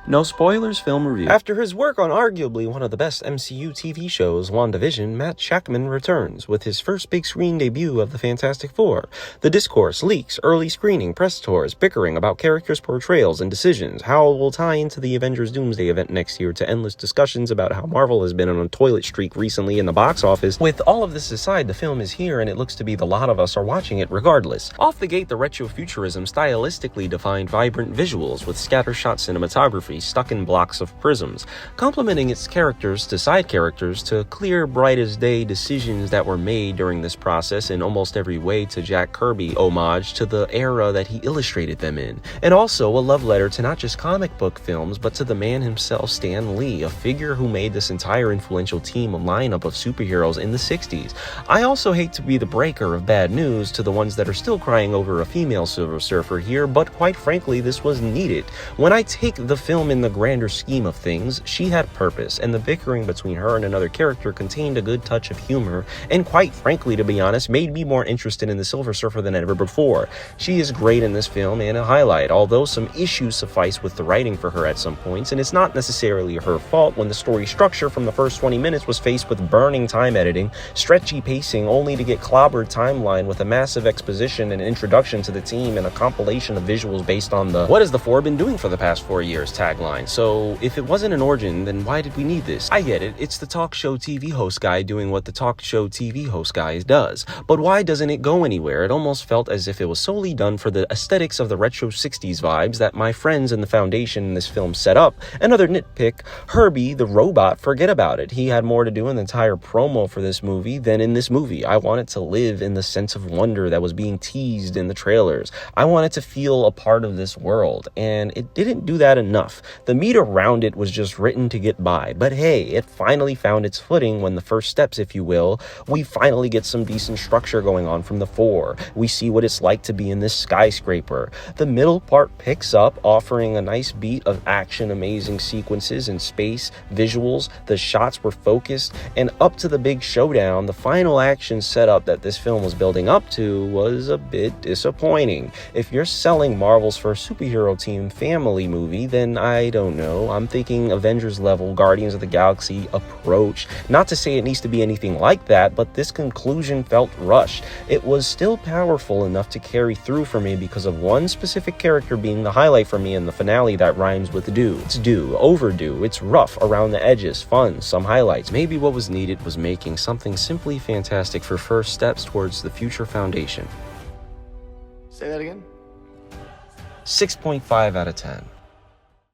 No spoilers film review. After his work on arguably one of the best MCU TV shows, WandaVision, Matt Shakman returns with his first big screen debut of the Fantastic Four. The discourse, leaks, early screening, press tours, bickering about characters' portrayals and decisions, how it will tie into the Avengers Doomsday event next year, to endless discussions about how Marvel has been on a toilet streak recently in the box office. With all of this aside, the film is here and it looks to be the lot of us are watching it regardless. Off the gate, the retrofuturism stylistically defined vibrant visuals with scattershot cinematography stuck in blocks of prisms, complementing its characters to side characters to clear, bright-as-day decisions that were made during this process in almost every way to Jack Kirby homage to the era that he illustrated them in, and also a love letter to not just comic book films, but to the man himself, Stan Lee, a figure who made this entire influential team a lineup of superheroes in the 60s. I also hate to be the breaker of bad news to the ones that are still crying over a female Silver Surfer here, but quite frankly, this was needed. When I take the film in the grander scheme of things, she had purpose, and the bickering between her and another character contained a good touch of humor, and quite frankly, to be honest, made me more interested in the Silver Surfer than ever before. She is great in this film and a highlight, although some issues suffice with the writing for her at some points, and it's not necessarily her fault when the story structure from the first 20 minutes was faced with burning time editing, stretchy pacing, only to get clobbered timeline with a massive exposition and introduction to the team and a compilation of visuals based on the "what has the Four been doing for the past 4 years" tagline. So if it wasn't an origin, then why did we need this? I get it, it's the talk show TV host guy doing what the talk show TV host guy does, but why doesn't it go anywhere? It almost felt as if it was solely done for the aesthetics of the retro 60s vibes that my friends in the foundation in this film set up. Another nitpick, Herbie the robot, forget about it. He had more to do in the entire promo for this movie than in this movie. I wanted to live in the sense of wonder that was being teased in the trailers. I wanted to feel a part of this world, and it didn't do that enough. The meat around it was just written to get by, but hey, it finally found its footing when the first steps, if you will. We finally get some decent structure going on from the Four. We see what it's like to be in this skyscraper. The middle part picks up, offering a nice beat of action, amazing sequences and space, visuals. The shots were focused, and up to the big showdown, the final action setup that this film was building up to was a bit disappointing. If you're selling Marvel's first superhero team family movie, then I don't know, I'm thinking Avengers level Guardians of the Galaxy approach. Not to say it needs to be anything like that, but this conclusion felt rushed. It was still powerful enough to carry through for me because of one specific character being the highlight for me in the finale that rhymes with due. It's due, overdue, it's rough around the edges, fun, some highlights. Maybe what was needed was making something simply fantastic for first steps towards the future foundation. Say that again? 6.5 out of 10.